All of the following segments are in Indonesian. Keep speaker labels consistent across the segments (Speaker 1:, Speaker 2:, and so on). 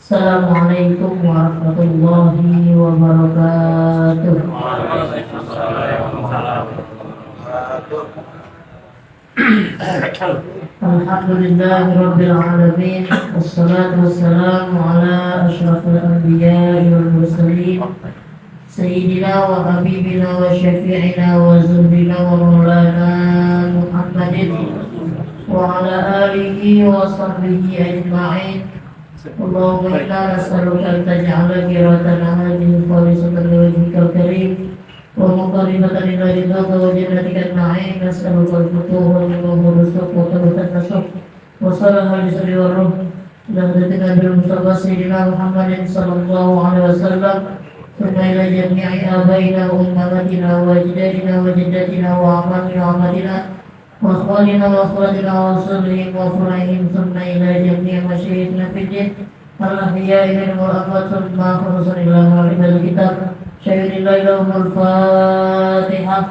Speaker 1: Assalamualaikum warahmatullahi wabarakatuh. Alhamdulillahirabbil alamin. Wassalatu wassalamu ala asyrafil anbiya'i wal mursalin. Sayyidina wa habibina wa syafi'ina wa zuhrina wa maulana Muhammadin wa ala alihi wa sahbihi ajma'in. Allahumma inna nas'aluka an taj'ala qiratana hadhihi khalisatan liwajhikal karim wa muqarribatan ila ridhaka wa jannatikal na'im. Nas'aluka al-futuha wal ruzuq wa thabatan nasuh wa salaha lisri wa ruh lahdatika bil mustafa sayyidina Muhammadin sallallahu alaihi wasallam thumma ila jami'i abaina wa ummahatina wa ajdadina wa jaddatina wa amalina wa amalina wa akhwalina wa akhwatina wa usulihim wa furahim thumma ila jami'i masyayikhina fid din al-ahya'i minhum wal amwat thumma khususan ila ma'rifal kitab syahidillah lahumul fatihah.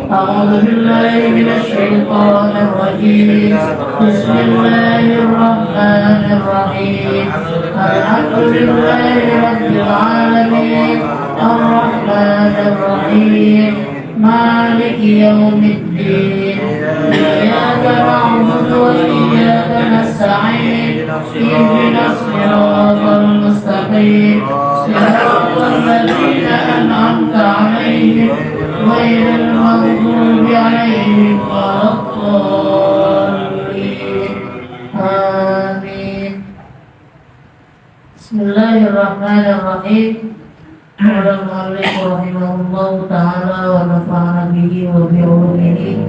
Speaker 1: A'udzu billahi minasy syaithanir rajim. Bismillahirrahmanirrahim. Alhamdulillahi rabbil alamin arrahmanir rahim maliki yaumiddin. Iyyaka na'budu wa iyyaka nasta'in. Ihdinas siratal mustaqim. Siratal ladzina an'amta 'alaihim ghairil maghdubi 'alaihim waladdallin. Amin. Bismillahirrahmanirrahim. Qala al-mu'allif rahimahullahu ta'ala wa nafa'ana bihi wa bi ulumihi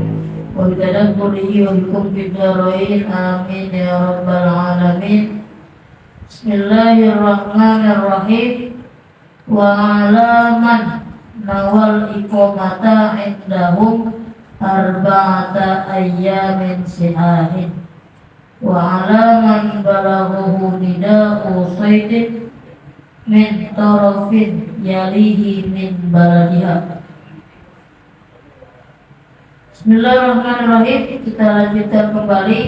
Speaker 1: wa bi tadabburihi wa bikum fid dharain. Amin ya rabbal alamin. Bismillahirrahmanirrahim. Wa alaman nawal iqamata indahum arba'ata ayyamin sihahin wa alaman balaghuhu nida'u saydin min tarafin yalihi min baladiha. Bismillahirrahmanirrahim. Kita lanjutkan kembali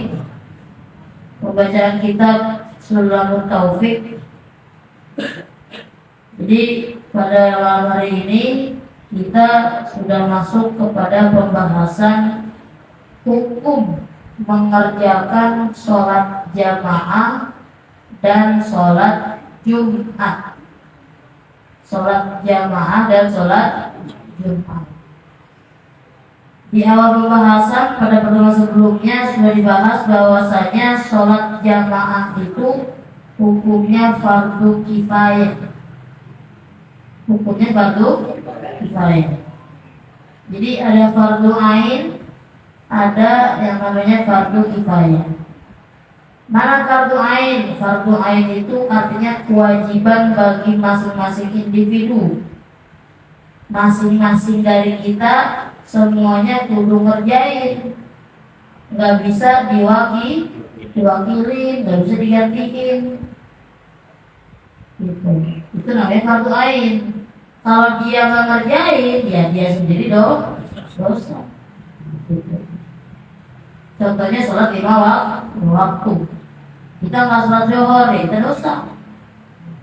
Speaker 1: pembacaan kitab Sulamut Taufik. Jadi pada malam hari ini kita sudah masuk kepada pembahasan hukum mengerjakan sholat jamaah dan sholat Jumat. Sholat jamaah dan sholat Jumat. Di awal pembahasan pada pertemuan sebelumnya sudah dibahas bahwasanya sholat jamaah itu hukumnya fardu kifayah. Hukumnya fardu kifayah. Jadi ada fardu ain, ada yang namanya fardu kifayah. Mana fardu ain? Fardu ain itu artinya kewajiban bagi masing-masing individu. Masing-masing dari kita semuanya kudu ngerjain. Nggak bisa diwakilin, nggak bisa digantiin. Gitu. Itu namanya fardu ain. Kalau dia nggak ngerjain, ya dia sendiri dosa. Gitu. Contohnya sholat 5 waktu. Kita nggak sholat zuhur, kita dosa.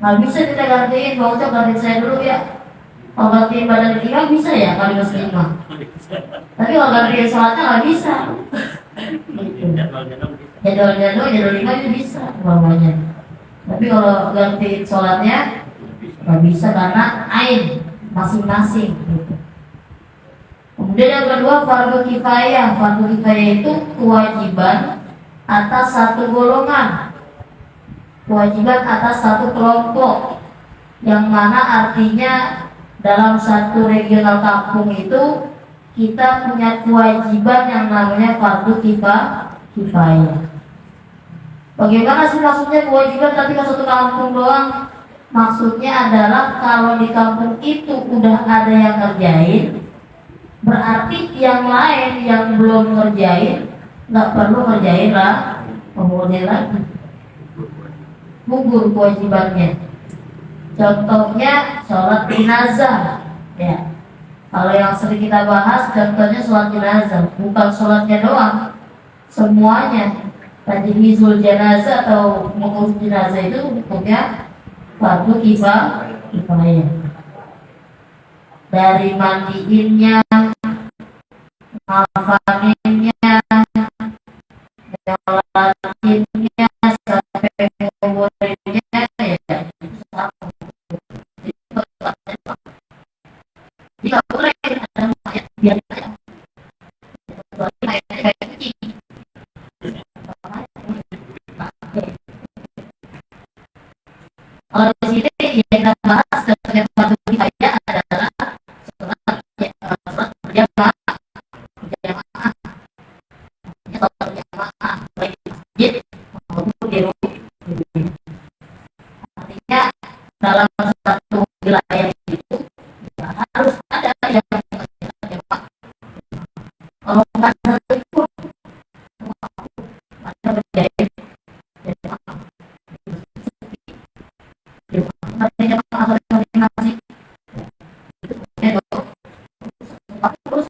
Speaker 1: Nggak bisa kita gantiin, Bang Ucap gantiin saya dulu ya. Kalau gantiin badan kita bisa ya kali mas 5. Tapi kalau gantiin sholatnya nggak bisa. Jadwal 5 itu bisa umpamanya. Tapi kalau gantiin sholatnya nggak bisa karena ain masing-masing. Gitu. Kemudian yang kedua fardu kifayah. Fardu kifayah itu kewajiban atas satu golongan, kewajiban atas satu kelompok, yang mana artinya dalam satu regional kampung itu kita punya kewajiban yang namanya fardu kifayah. Bagaimana sih maksudnya kewajiban tapi ke satu kampung doang? Maksudnya adalah kalau di kampung itu udah ada yang ngerjain, berarti yang lain yang belum ngerjain nggak perlu ngerjain lah, kemudian lagi gugur kewajibannya. Contohnya sholat jenazah, ya. Kalau yang sering kita bahas, contohnya sholat jenazah, bukan sholatnya doang, semuanya. Tajhizul jenazah atau mengurus jenazah itu hukumnya fardu kifayah. Dari mandiinnya, ngafaninnya, nyolatinnya, sampai nguburinnya ya sama. Jika boleh ada mayat biar kayak kucing. Kalau di sini yang kita bahas dengan fardu kifayah adalah sholat berjamaah, berjamaah, sholat berjamaah baik di masjid maupun di rumah. Artinya dalam satu wilayah itu ya, harus ada yang berjamaah. Kalau bukan satu itu ada berjamaah. Artinya apa koordinasi itu terus.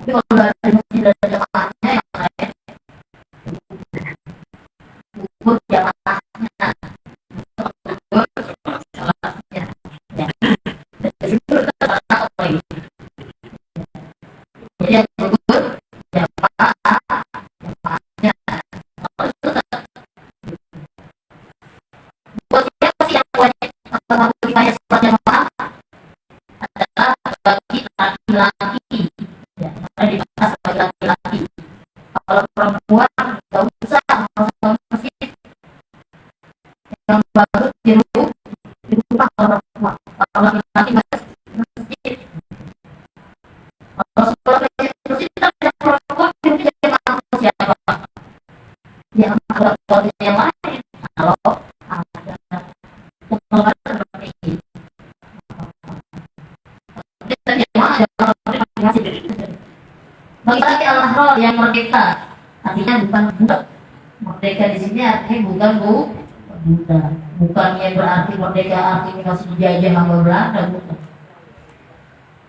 Speaker 1: Tapi kalau ada masjid dan jamaahnya yang lain ukur jamaahnya ukur sholatnya ya. Dari situ kita tahu lagi. Jadi yang ukur jamaahnya. Kalau itu buat siapa sih yang wajib atau kifayah sholat jamaah adalah bagi laki-laki ya, karena dibahas bagi laki-laki. Kalau perempuan nggak usah masuk masjid, yang bagus di rumah kalau perempuan. Kalau laki-laki masjid, kalau sekolah masjid yang perempuan itu jamaah siapa? Yang ada posisi yang lain. Kalau ada pengeluaran seperti ini, kita jamaah masih bagi laki al-mahram yang merdeka, artinya bukan budak. Merdeka di sini artinya bukan budak. Bukannya berarti merdeka artinya masih dijajah sama Belanda, bukan.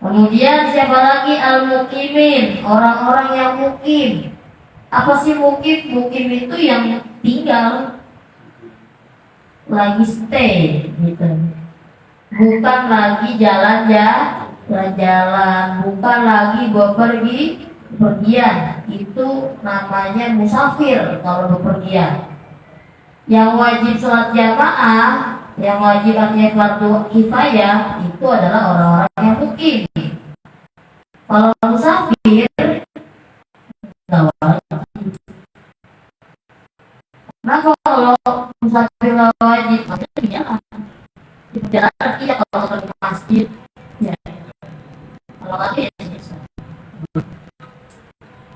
Speaker 1: Kemudian siapa lagi? Al-muqimin, orang-orang yang mukim. Apa sih mukim? Mukim itu yang tinggal, lagi stay gitu. Bukan lagi jalan-jalan, bukan lagi bepergian. Itu namanya musafir kalau bepergian. Yang wajib sholat jamaah, yang wajib artinya fardu kifayah itu adalah orang-orang yang mukim. Kalau musafir nggak wajib. Nah kalau musafir nggak wajib, maka di jalan. Di perjalanan iya kalau ke masjid, ya. Kalau nggak ya bisa.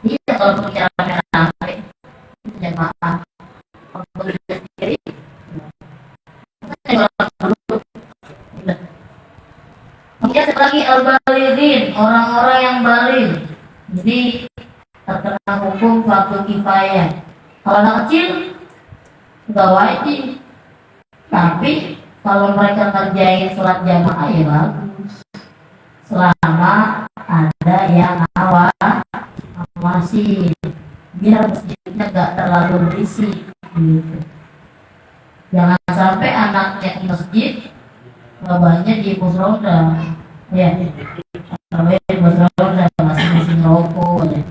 Speaker 1: Iya kalau perjalanan sampai jamaah, kalau berdiri sendiri, kemudian satu lagi al-balighin, orang-orang yang baligh. Jadi terkena hukum fardu kifayah. Kalau anak kecil nggak wajib, tapi kalau mereka kerjain sholat jamaah ya bagus, selama ada yang awasi, biar masjidnya nggak terlalu berisik gitu. Jangan sampai anaknya di masjid, babanya di pos roda, ya, babanya di pos roda masing-masing rokok, ya.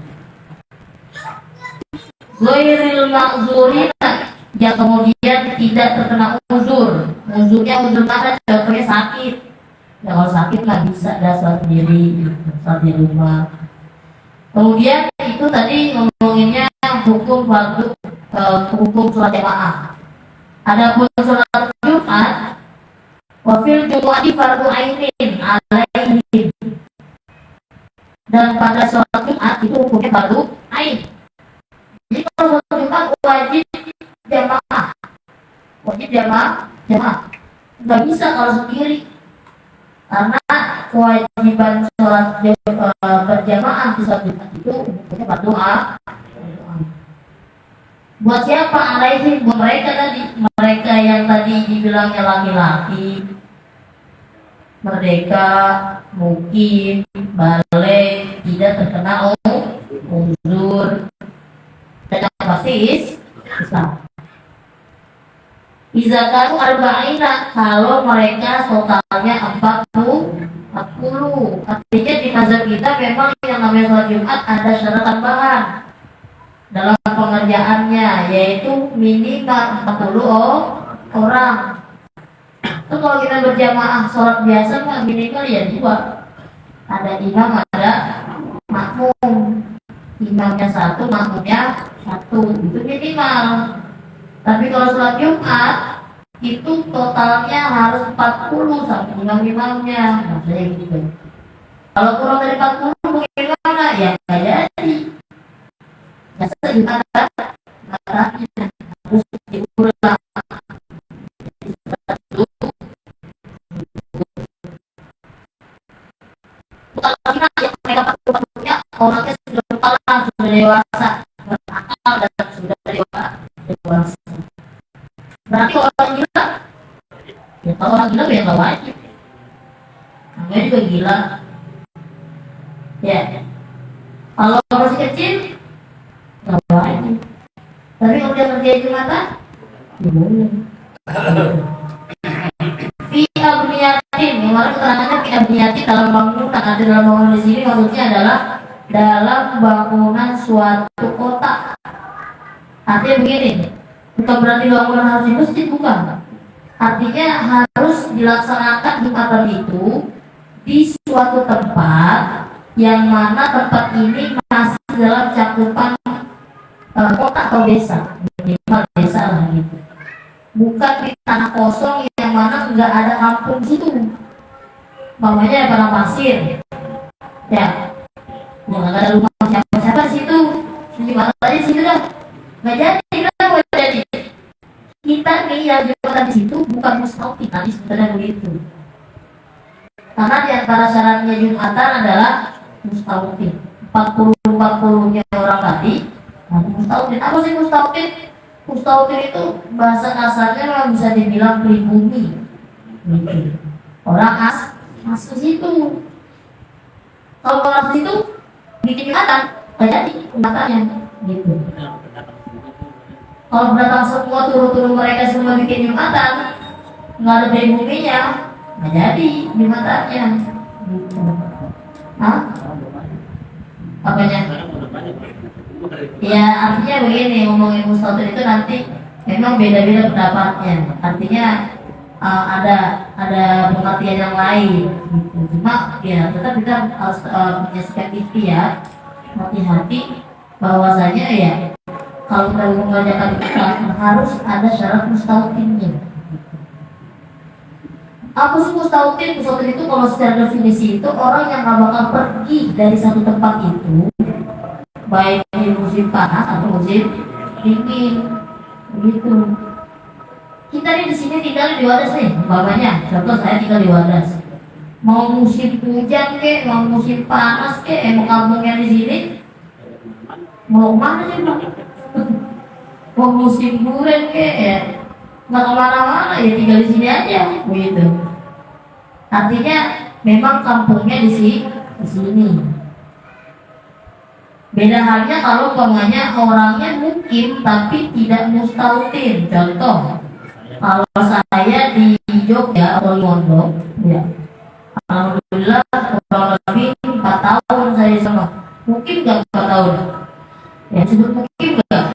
Speaker 1: Ghairil ma'zurina, yang kemudian tidak terkena uzur. Uzurnya uzur mana? Contohnya sakit. Ya kalau sakit nggak bisa dah sholat sendiri, sholat di rumah. Kemudian itu tadi ngomonginnya hukum fardu, hukum sholat jamaah. Adapun sholat Jumat, wafil Jumati fardu ainin alaihim. Dan pada sholat Jumat itu hukumnya fardu ain. Jadi kalau sholat Jumat wajib jamaah, nggak bisa kalau sendiri, karena kewajiban sholat berjamaah di sholat Jumat itu hukumnya fardu ain. Buat siapa? Alaihim, buat mereka tadi, mereka yang tadi dibilangnya laki-laki, merdeka, mukim, balik, tidak terkena uzur, dan yang pasti Islam. Izakaru arba'ina, kalau mereka totalnya 40. Artinya di mazhab kita memang yang namanya sholat Jumat ada syarat tambahan dalam pengerjaannya, yaitu minimal 40 orang. Itu kalau kita berjamaah sholat biasa mah minimal ya 2. Ada imam, ada makmum. Imamnya 1, makmumnya 1, itu minimal. Tapi kalau sholat Jumat itu totalnya harus 40 sampai imam-imamnya. Maksudnya gitu. Kalau kurang dari 40 bagaimana? Ya nggak jadi. Biasa Jumat matanya harus diulang. Bukan yang mereka 40-nya orangnya sudah kepala, sudah dewasa, berakal dan sudah dewasa. Berarti orang gila, ya kalau orang gila ya nggak wajib. Namanya juga gila. Ya, kalau masih kecil nggak wajib. Tapi kalau dia kerja Jumatan, ya boleh. Fi abniyatin, kemarin keterangannya fi abniyatin dalam bangunan. Ada dalam bangunan di sini maksudnya adalah dalam bangunan suatu kota. Artinya begini, bukan berarti bangunan harus di masjid, bukan. Artinya harus dilaksanakan Jumatan itu di suatu tempat yang mana tempat ini masih dalam cakupan kota atau desa, minimal desa lah gitu. Bukan di tanah kosong yang mana nggak ada kampung situ. Mamanya padang pasir, ya nggak ada rumah siapa-siapa di situ. Gimana aja situ dah, nggak jadi, kenapa nggak jadi? Kita nih yang Jumatan di situ bukan mustahil, tadi sebenarnya begitu. Karena di antara syaratnya Jumatan adalah mustahil. 40-40-nya orang tadi, mustahil. Apa sih mustahil? Mustahil itu bahasa kasarnya memang bisa dibilang pribumi. Gitu. Orang masuk situ. Kalau orang situ bikin Jumatan, nggak jadi Jumatannya. Gitu. Kalau datang semua turun-turun mereka semua bikin Jumatan, nggak ada pribuminya, nggak jadi Jumatannya. Gitu. Hah? Apanya? Ya artinya begini, ngomongin mustahil itu nanti memang beda-beda pendapatnya. Artinya ada pengertian yang lain. Gitu. Cuma ya tetap kita harus punya sikap ikhtiar, hati-hati bahwasanya ya kalau kita mengerjakan itu harus ada syarat mustahilnya. Apa sih mustahil? Mustahil itu kalau secara definisi itu orang yang nggak bakal pergi dari satu tempat itu, baik di musim panas atau musim dingin, begitu. Kita nih di sini tinggal di Wadas nih, umpamanya. Contoh saya tinggal di Wadas. Mau musim hujan ke, mau musim panas ke, mau kampungnya di sini, mau mana sih bang? Mau musim durian ke, ya nggak kemana-mana, ya tinggal di sini aja, begitu. Artinya memang kampungnya di sini. Beda halnya kalau umpamanya orangnya mukim tapi tidak mustautin. Contoh, kalau saya di Jogja atau Lombok, ya, alhamdulillah kurang lebih 4 tahun saya sama. Mungkin nggak 4 tahun. Ya sebut mukim nggak?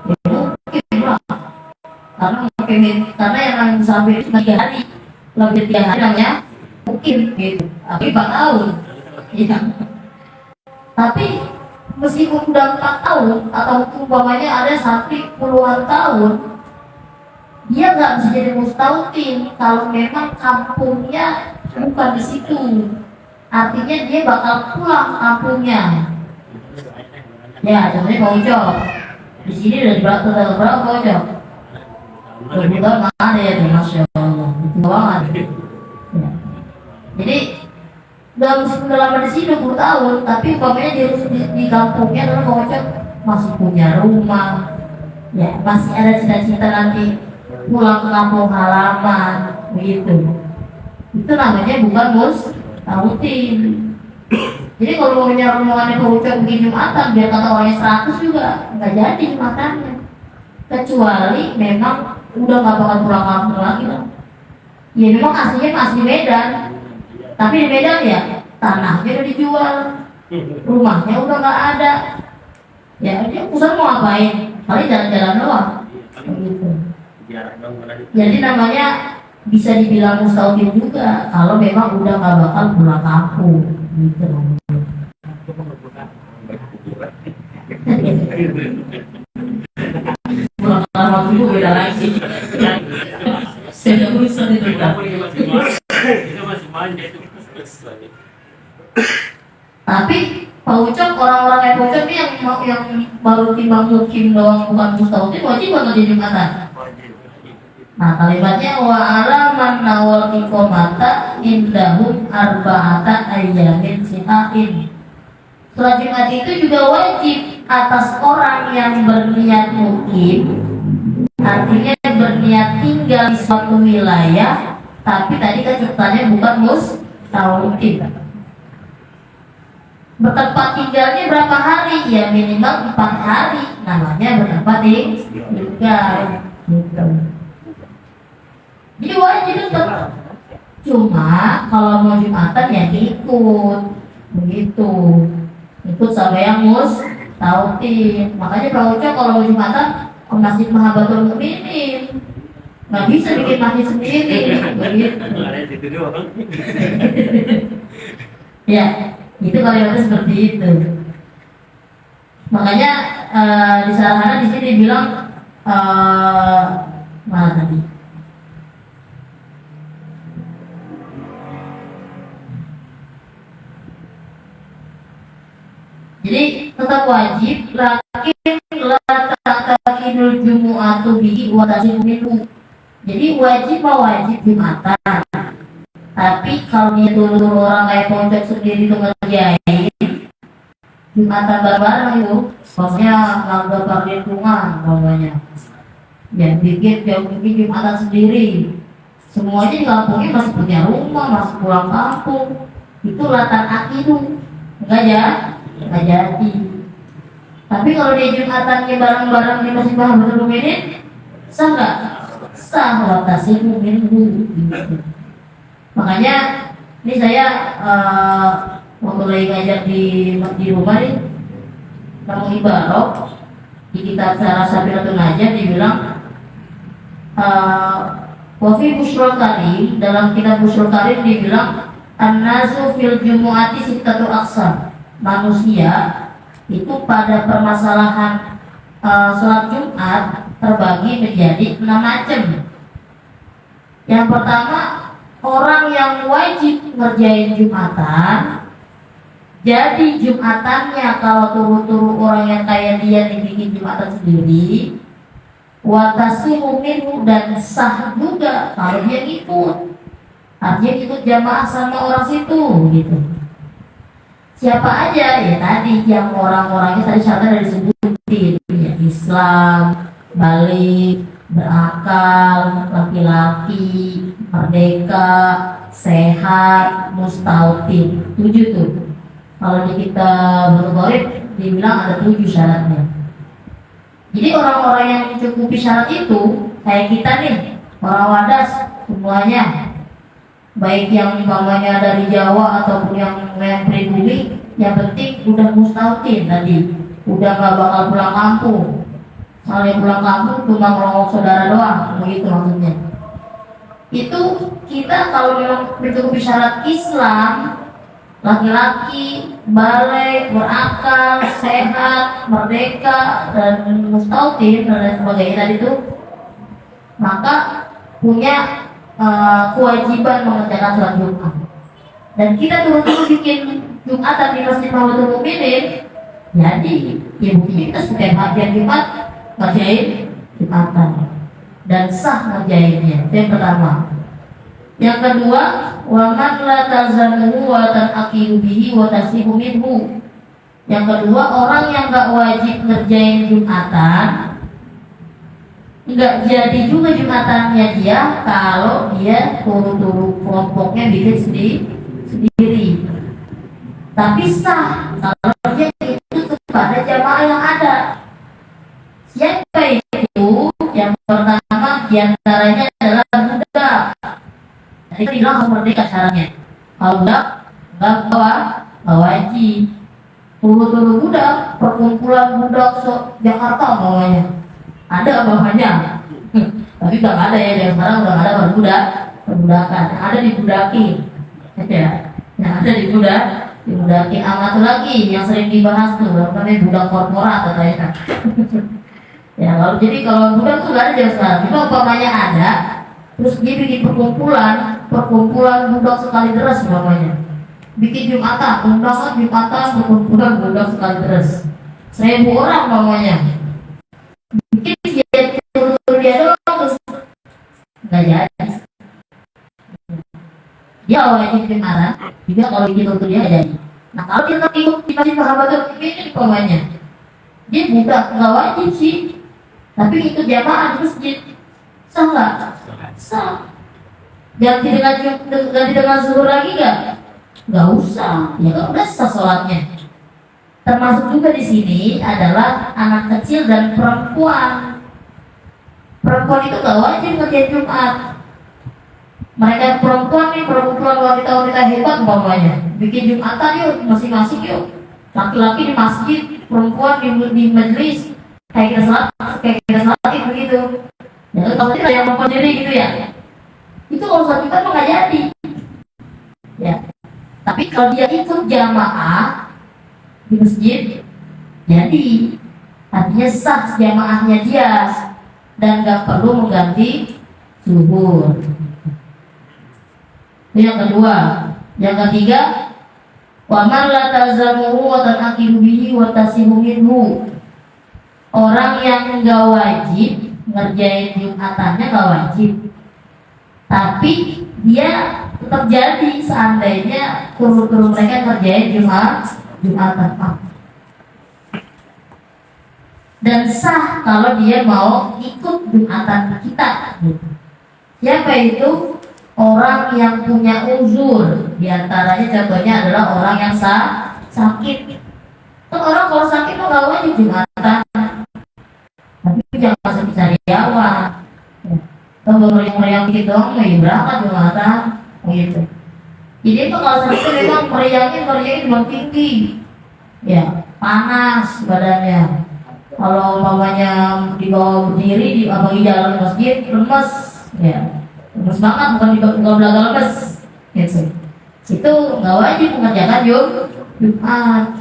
Speaker 1: Ya mukim lah. Karena yang sampai 3 hari, lebih 3 hari namanya mukim gitu. Tapi 4 tahun. Ya. Tapi meskipun udah 4 tahun atau umpamanya ada sampai puluhan tahun, dia nggak bisa jadi mustautin kalau memang kampungnya bukan di situ. Artinya dia bakal pulang ke kampungnya. Ya, contohnya Pak Ucok. Di sini udah berapa Pak Ucok? Udah ada ya, Masya Allah. Itu banget. Ya. Jadi meskipun udah lama di sini 20 tahun, tapi umpamanya di kampungnya adalah Pak Ucok masih punya rumah, ya masih ada cita-cita nanti pulang ke kampung halaman, begitu. Itu namanya bukan mustautin. Jadi kalau mau punya rombongannya Pak Ucok bikin Jumatan, biar kata orangnya 100 juga nggak jadi makannya. Kecuali memang udah nggak bakal pulang kampung lagi lah. Ya memang aslinya masih di Medan, tapi di Medan ya tanahnya udah dijual, rumahnya udah nggak ada. Ya dia pusat mau ngapain? Paling jalan-jalan doang. Begitu. Jadi namanya bisa dibilang mustahil juga kalau memang udah nggak bakal pulang kampung gitu. Pulang kampung itu beda lagi. Saya urusan itu kan. Tapi Pak Ucok, orang-orang kayak Pak Ucok ini yang baru timbang mukim doang bukan mustahil wajib atau jadi Jumatan? Nah kalimatnya wa alaman nawal iqomata indahum arba'ata ayyamin sihain. Sholat Jumat itu juga wajib atas orang yang berniat mukim, artinya berniat tinggal di suatu wilayah, tapi tadi kan ceritanya bukan mustahil. Bertempat tinggalnya berapa hari? Ya minimal 4 hari, namanya bertempat tinggal gitu. Jadi wajib tetap. Cuma kalau mau Jumatan ya ikut begitu, ikut sama yang mustahil. Makanya Pak Ucok kalau mau Jumatan ke Masjid Mahabatul Mukminin, nggak bisa bikin masjid sendiri begitu. Ya itu kalimatnya seperti itu. Makanya di sana di sini bilang mana tadi? Jadi tetap wajib, lakin la ta'takidul jumu'atu bihi wa tasihu minhu. Jadi wajib Jumatan. Tapi kalau dia turun orang kayak Pondok sendiri itu ngerjain Jumatan bareng-bareng itu, maksudnya nggak lingkungan namanya. Ya bikin Jumatan sendiri. Semuanya di kampungnya masih punya rumah, masih pulang kampung. Itu latan akidu, enggak ya? Nggak jadi. Tapi kalau dia Jumatannya bareng-bareng di Masjid Mahabatul Mukminin, sah nggak? Sah, watasi mungkin gitu. Makanya ini saya waktu lagi ngajar di rumah nih, Namun Ibarok di kitab Syarah Sabiratun Najah dibilang Wafi Busrul Karim, dalam kitab Busrul Karim dibilang An-nasu fil jumu'ati sittatu aqsam. Manusia itu pada permasalahan sholat Jumat terbagi menjadi 6 macam. Yang pertama, orang yang wajib ngerjain Jumatan, jadi Jumatannya kalau turu-turu orang yang kayak dia dibikin Jumatan sendiri, watasihu minhu, dan sah juga kalau dia ikut, artinya ikut jamaah sama orang situ gitu. Siapa aja? Ya tadi yang orang-orangnya tadi syaratnya dari disebutin ya, Islam, balik, berakal, laki-laki, merdeka, sehat, mustautin. 7 tuh. Kalau di kitab Bukhari dibilang ada 7 syaratnya. Jadi orang-orang yang mencukupi syarat itu kayak kita nih, orang Wadas semuanya, baik yang umpamanya dari Jawa ataupun yang pribumi, yang penting udah mustautin tadi, udah gak bakal pulang kampung. Soalnya pulang kampung cuma ngelongok saudara doang, begitu maksudnya. Itu kita kalau memang mencukupi syarat Islam, laki-laki, balik, berakal, sehat, merdeka, dan mustautin dan lain sebagainya tadi itu, maka punya kewajiban mengerjakan sholat Jumat. Dan kita turut-turut bikin Jumatan di Masjid Mahabatul Mukminin, jadi ya buktinya kita setiap hari Jumat ngerjain Jumatan dan sah ngerjainnya. Itu yang pertama. Yang kedua, wa man la tazamuhu wa tanaqidu bihi wa tasihu minhu. Yang kedua, orang yang gak wajib ngerjain Jumatan, nggak jadi juga Jumatannya dia kalau dia turu-turu kelompoknya bikin sendiri. Tapi sah kalau dia itu kepada jamaah yang ada. Siapa itu? Yang pertama Di antaranya adalah budak. Jadi kita bilang harus merdeka syaratnya. Kalau budak nggak bawa wajib. Tulu-tulu budak, perkumpulan budak Jakarta bawahnya. Ada bawahnya. Tapi nggak ada ya, yang sekarang udah ada perbudakan. Ada dibudaki, ya. Yang ada dibudaki. Amat lagi yang sering dibahas tuh, namanya budak korporat katanya. Ya, kalau budak tuh nggak ada zaman sekarang. Cuma umpamanya ada, terus dia bikin perkumpulan budak sekali deras namanya. Bikin Jumatan, undangan Jumatan perkumpulan budak sekali deras. 1000 orang namanya. Bikin dia doang terus nggak jadi. Dia wajib dimarah, juga kalau bikin untuk dia jadi. Nah kalau dia tetap ikut di masjid Sahabatul ini umpamanya, dia budak nggak wajib sih, tapi ikut jamaah di masjid sah nggak? Sah. Ganti dengan zuhur lagi nggak usah, ya kan udah sah sholatnya. Termasuk juga di sini adalah anak kecil dan perempuan. Perempuan itu nggak wajib ngerjain Jumat. Mereka perempuan nih, perempuan wanita-wanita hebat umpamanya, bikin Jumatan yuk, masing-masing yuk. Laki-laki di masjid, perempuan di majelis, kayak kita salat begitu. Ya kalau tidak yang perempuan sendiri gitu ya. Itu kalau satu Jumat nggak jadi. Ya. Tapi kalau dia ikut jamaah di masjid, jadi artinya sah jamaahnya dia dan nggak perlu mengganti zuhur. Yang kedua, yang ketiga, wa man la talzamuhu wa tanaqidu bihi wa tasihu minhu. Orang yang nggak wajib ngerjain Jumatannya nggak wajib, tapi dia tetap jadi seandainya kru mereka ngerjain Jumatan. Dan sah kalau dia mau ikut Jumatan kita. Siapa itu? Orang yang punya uzur. Di antaranya contohnya adalah orang yang sakit. Orang kalau sakit tuh nggak wajib Jumatan, tapi jangan masuk sariawan. Kalau meriang gitu dong, berangkat Jumatan, gitu. Jadi itu kalau sakit memang meriangnya demam tinggi, ya panas badannya. Kalau umpamanya dibawa berdiri di jalan masjid lemes, ya. Lemes banget, bukan belaga lemes gitu. Itu nggak wajib mengerjakan Jumat.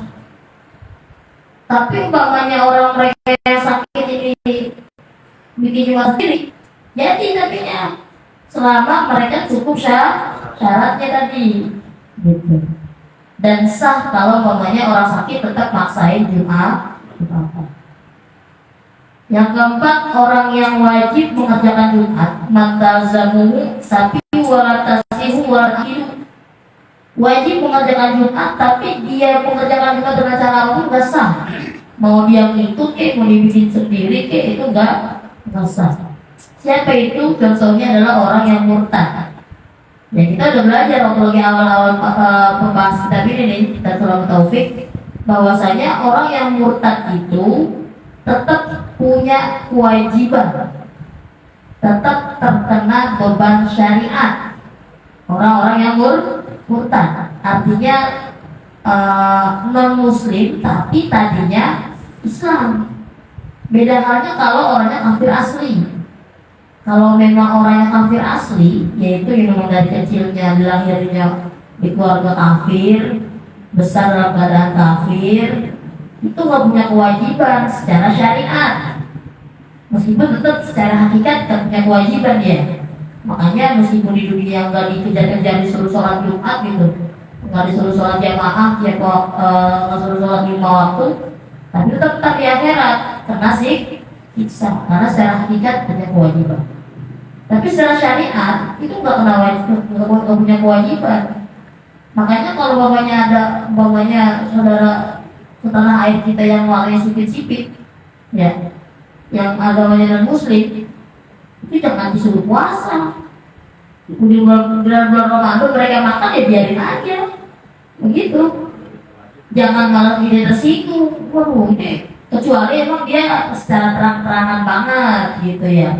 Speaker 1: Tapi umpamanya orang mereka yang sakit ini bikin Jumat sendiri, jadi nantinya selama mereka cukup syaratnya tadi gitu. Dan sah kalau umpamanya orang sakit tetap maksain Jumat. Yang keempat, orang yang wajib mengerjakan Jumat matazamuhu tapi walatasihu walakidu. Wajib mengerjakan Jumat tapi dia mengerjakan Jumat dengan cara umum gak sah. Mau dia ngikut mau dibikin sendiri itu gak sah. Siapa itu? Contohnya adalah orang yang murtad. Ya kita udah belajar waktu awal-awal pembahasan kitab ini nih, kita Salatul Taufik, bahwasanya orang yang murtad itu tetap punya kewajiban, tetap terkena beban syariat. Orang-orang yang murtad artinya non muslim tapi tadinya Islam. Beda halnya kalau orangnya kafir asli. Kalau memang orangnya kafir asli, yaitu yang memang dari kecilnya dilahirnya di keluarga kafir, besar dalam keadaan kafir, itu nggak punya kewajiban secara syariat, meskipun tetap secara hakikat nggak punya kewajiban ya. Makanya meskipun di dunia nggak dikejar-kejar disuruh sholat Jumat gitu, nggak disuruh sholat jamaah, nggak disuruh sholat 5 waktu, tapi tetap di akhirat kena siksa karena secara hakikat punya kewajiban. Tapi secara syariat itu nggak kena wajib, nggak punya kewajiban. Makanya kalau umpamanya saudara setanah air kita yang warnanya sipit-sipit, ya, yang agamanya non muslim, itu jangan disuruh puasa. Di bulan Ramadan mereka makan ya biarin aja, begitu. Jangan malah dia tersinggung. Waduh, ini kecuali emang dia secara terang-terangan banget gitu ya.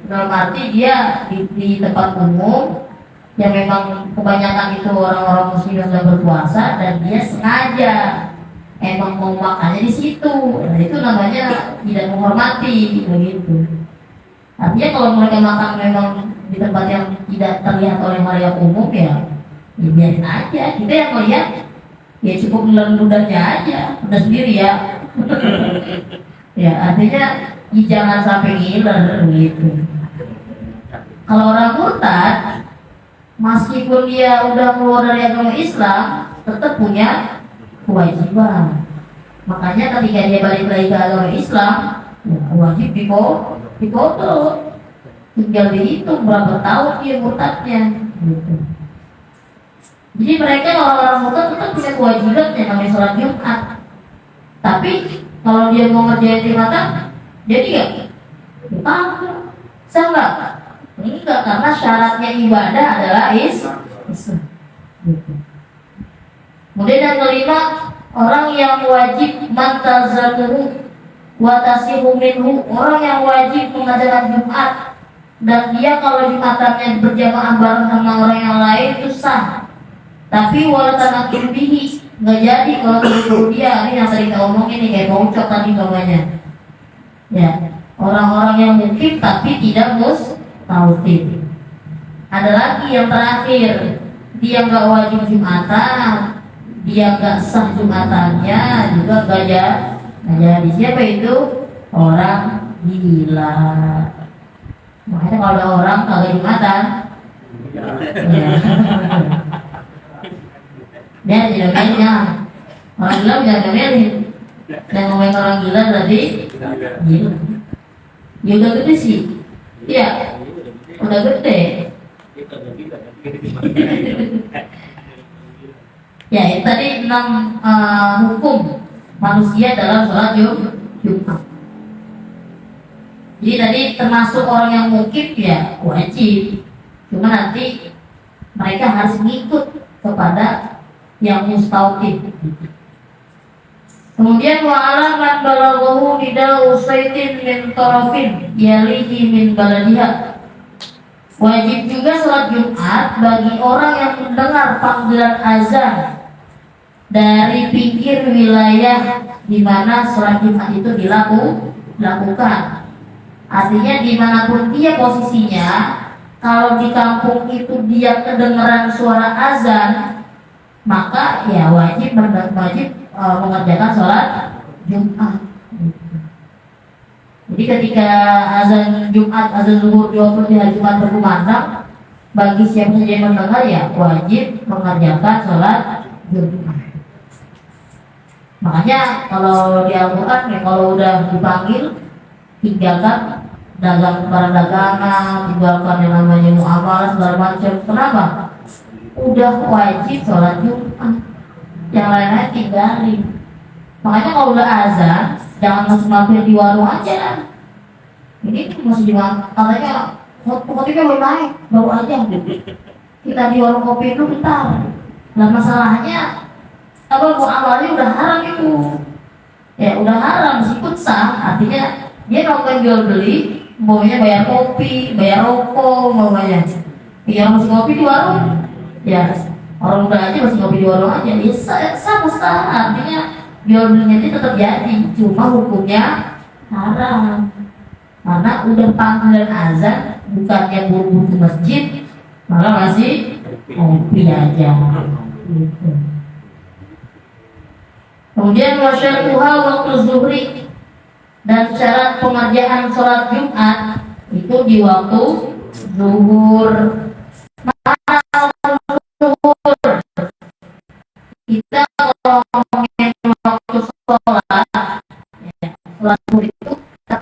Speaker 1: dalam arti dia di tempat umum yang memang kebanyakan itu orang-orang muslim yang sedang berpuasa dan dia sengaja emang mau makannya di situ, nah itu namanya tidak menghormati begitu. Artinya kalau mereka makan memang di tempat yang tidak terlihat oleh halayak umum ya biarin aja, kita yang melihat ya cukup menelan ludahnya aja udah sendiri ya. Ya artinya jangan sampai ngiler gitu. Kalau orang murtad meskipun dia udah keluar dari agama Islam tetap punya kewajiban. Makanya ketika dia balik lagi ke agama Islam ya, wajib dipoto, tinggal dihitung berapa tahun dia murtadnya gitu. Jadi mereka orang-orang murtad tetap punya kewajiban yang namanya sholat Jumat. Tapi kalau dia mau ngerjain Jumatan jadi gak? Bisa nggak? Enggak, karena syaratnya ibadah adalah Islam. Kemudian yang kelima, orang yang wajib mantazamuhu wa tasihu minhu, orang yang wajib mengajarkan Jumat dan dia kalau Jumatannya berjamaah bareng sama orang yang lain itu sah. Tapi wala tanakin bihi, nggak jadi kalau dulu dia ini yang tadi kita omongin nih kayak bocok tadi namanya. Ya, orang-orang yang mungkin tapi tidak mustahil. Ada lagi yang terakhir, dia nggak wajib Jumatan, dia nggak sah Jumatannya, juga nggak jadi. Siapa itu? Orang gila. Makanya kalau ada orang kagak Jumatan, ya. Dia tidak kayaknya orang gila jangan ngomelin. Yang ngomongin orang gila berarti gila. Ya udah gede sih. Iya, udah gede. Ya, itu tadi 6 hukum manusia dalam sholat Jumat. Jadi tadi termasuk orang yang mungkin ya wajib. Cuma nanti mereka harus ngikut kepada yang mustauqif. Kemudian wa'ala man balaghahu nida'u saitin min tarafin yalihi min baladiha. Wajib juga sholat Jumat bagi orang yang mendengar panggilan azan dari pinggir wilayah di mana sholat Jumat itu dilakukan. Artinya dimanapun dia posisinya, kalau di kampung itu dia kedengeran suara azan, maka ya wajib mengerjakan sholat Jumat. Jadi ketika azan Jumat, azan zuhur di hari Jumat berkumandang, bagi siapa saja yang mendengar ya wajib mengerjakan sholat Jumat. Makanya kalau di Al-Quran ya kalau udah dipanggil tinggalkan barang dagangan, tinggalkan yang namanya muamalah segala macam. Kenapa? Udah wajib sholat Jumat, yang lain-lain tinggalin. Makanya kalau udah azan jangan langsung mampir di warung aja. Ini masih dimakan, katanya kopinya belum naik, baru aja. Kita di warung kopi itu bentar. Nah masalahnya kalau muamalahnya udah haram itu. Ya udah haram meskipun sah, artinya dia melakukan jual beli, maunya bayar kopi, bayar rokok, maunya. Iya masih ngopi di warung. Ya orang udah aja masih ngopi di warung aja. Ya sama sah, artinya jual belinya itu tetap jadi, cuma hukumnya haram. Karena udah panggilan azan, bukannya buru-buru ke masjid, malah masih ngopi aja. Gitu. Kemudian wasyaratuha waktu zuhri, dan syarat pengerjaan sholat Jumat itu di waktu zuhur. Kita kalau ngomongin waktu sholat, ya, sholat zuhur itu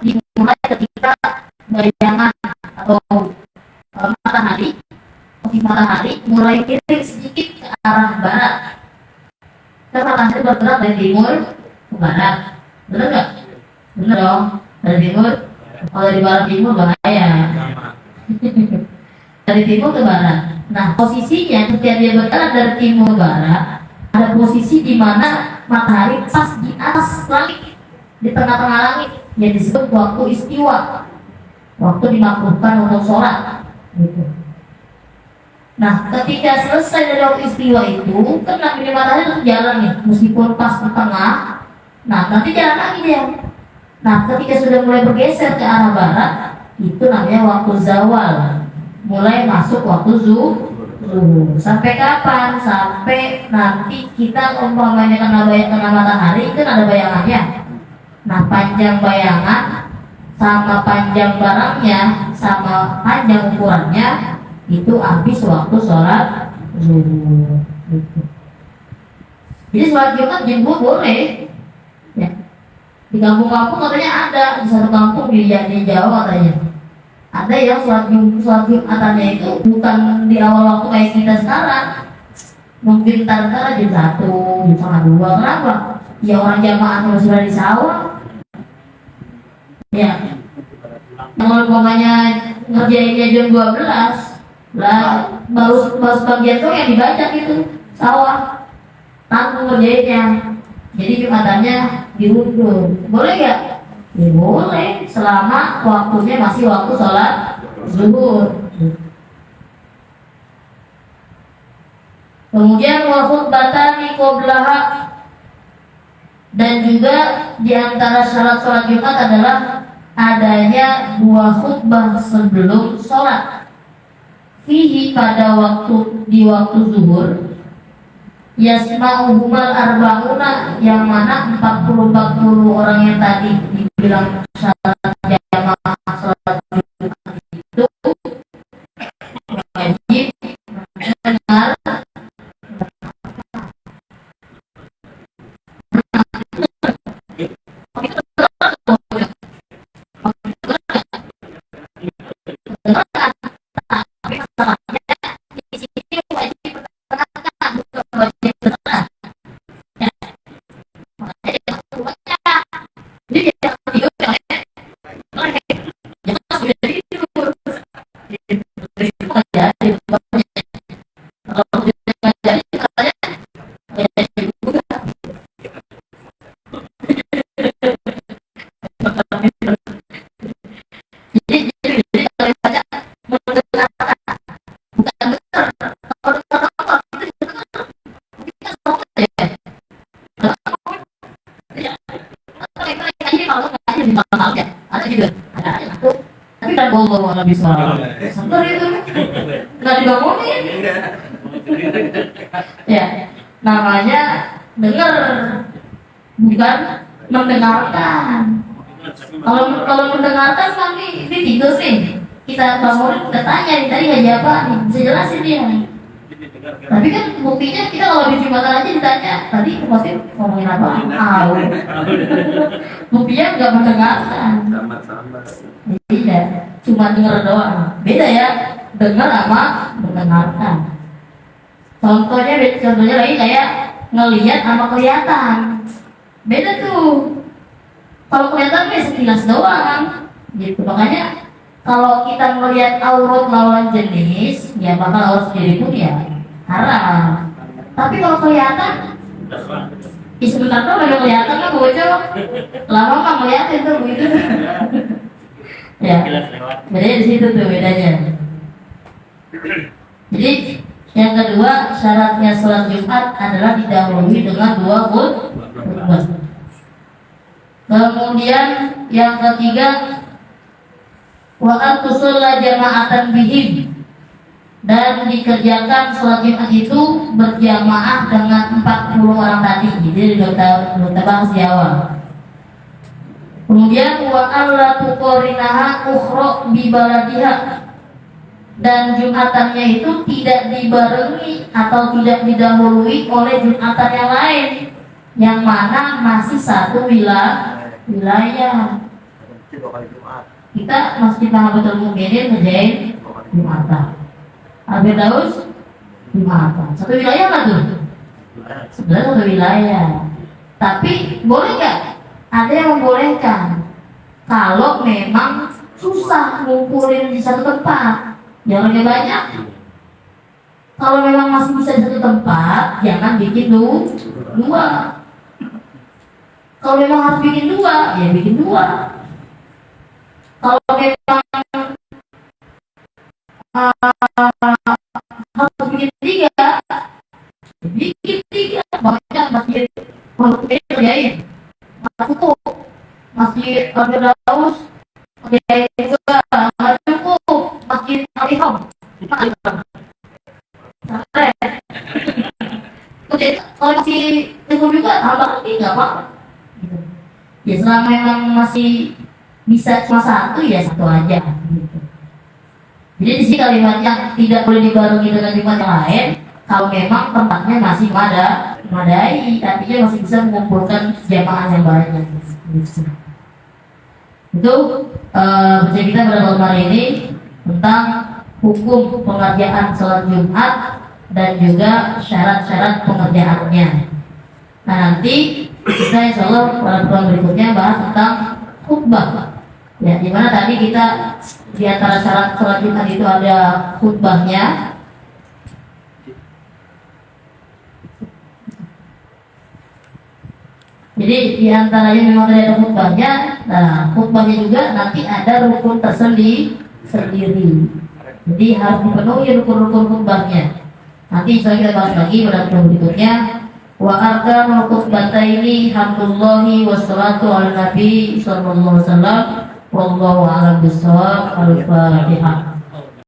Speaker 1: dimulai ketika bayangan atau matahari mulai miring sedikit ke arah barat. Karena matahari bergerak dari timur ke barat, benar nggak? Benar dong, dari timur. Kalau dari barat timur bahaya. Dari timur ke barat. Nah posisinya ketika dia bergerak dari timur ke barat, ada posisi di mana matahari pas di atas langit, di tengah-tengah langit, yang disebut waktu istiwa. waktu dimakruhkan untuk sholat gitu. Nah, ketika selesai dari waktu istiwa itu, kan Nabi matahari tetap jalan nih, meskipun pas di tengah. Nah, nanti jalan lagi dia. Nah, ketika sudah mulai bergeser ke arah barat, itu namanya waktu zawal. Mulai masuk waktu zuhur. Sampai kapan? Sampai nanti kita umpamanya kena matahari, kan ada bayangannya. Nah, panjang bayangan sama panjang barangnya sama panjang ukurannya itu habis waktu sholat zuhur. Jadi sholat Jumat jam 2 boleh ya. Di kampung-kampung katanya ada, di satu kampung di Jawa katanya ada yang sholat Jumatannya itu bukan di awal waktu kayak kita sekarang, mungkin antara jam 1, jam setengah 2. Kenapa? Ya orang jamaah masih sudah di sawah ya. Kalau umpamanya ngerjainnya jam 12 lah, baru sebagian tuh yang dibaca gitu sawah, tanggung ngerjainnya. Jadi Jumatannya diundur. Boleh gak? Ya boleh, selama waktunya masih waktu sholat zuhur. Kemudian wa khutbatani qoblaha, dan juga diantara syarat sholat Jumat adalah adanya 2 khutbah sebelum sholat. Fihi, pada di waktu zuhur, yasma'uhumal arba'una, yang mana 40 orang yang tadi dibilang syarat jamaah sholat Jumat itu wajib mendengar ada juga tapi kan bawa Nabi SAW sebentar itu nggak dibangunin ya, namanya dengar bukan mendengarkan. Kalau mendengarkan kami ini tidur sih, kita bangunin, kita tanya nih tadi ngaji apa nih, bisa jelasin dia. Tapi kan buktinya kita kalau di Jumatan aja ditanya tadi pasti ngomongin apa? Buktinya nggak mendengarkan. Tidak, cuma dengar doang. Beda ya, dengar sama mendengarkan. Contohnya lagi kayak ngelihat sama kelihatan. Beda tuh. Kalau kelihatan kayak sekilas doang, gitu. Makanya kalau kita melihat aurat lawan jenis, ya bakal aurat sendiri pun ya haram. Tapi kalau kelihatan, sebentar tuh udah kelihatan kan bocor, lama mah ngeliatin tuh begitu. Ya, bedanya di situ tuh bedanya. Jadi yang kedua syaratnya sholat Jumat adalah didahului dengan 2 khutbah. Kemudian yang ketiga, wa atusulla jama'atan bihim, dan dikerjakan sholat Jumat itu berjamaah dengan 40 orang tadi. Jadi kita bahas di awal. Kemudian wa alla tuqarinaha ukhra bi baladiha, dan Jumatannya itu tidak dibarengi atau tidak didahului oleh Jumatan yang lain, yang mana masih satu wilayah. Kita Masjid Mahabbatul Mukminin ngerjain Jumatan, Al-Firdaus Jumatan, satu wilayah nggak tuh? Sebenarnya satu wilayah. Tapi boleh nggak? Ada yang membolehkan kalau memang susah ngumpulin di satu tempat, jangan banyak. Kalau memang masih bisa di satu tempat, jangan bikin dua. Kalau memang harus bikin 2, ya bikin 2. Kalau memang harus bikin tiga, makanya masjid Pondok Gede kerjain. Satu masjid Al-Firdaus kerjain juga, nggak cukup masjid Al-Ihram. Sampai kalau masih cukup juga tambah lagi nggak apa-apa. Gitu. Ya selama memang masih bisa cuma satu ya satu aja. Gitu. Jadi di sini kalimatnya tidak boleh dibarengi dengan kalimat yang lain. Kalau memang tempatnya masih memadai, artinya masih bisa mengumpulkan jamaah yang banyak. Itu baca kita pada malam hari ini tentang hukum pengerjaan sholat Jumat dan juga syarat-syarat pengerjaannya. Nah nanti kita insya Allah pada pertemuan berikutnya bahas tentang khutbah. Ya, dimana tadi kita di antara syarat sholat Jumat itu ada khutbahnya. Jadi di antaranya memang ada khutbahnya. Nah, khutbahnya juga nanti ada rukun tersendiri. Jadi harus dipenuhi rukun-rukun khutbahnya. Nanti insya Allah kita bahas lagi pada pertemuan berikutnya. Wa arkanul khutbataini hamdulillahi wassalatu ala nabi sallallahu alaihi wasallam. Wallahu a'lam bishawab. Al-Fatihah.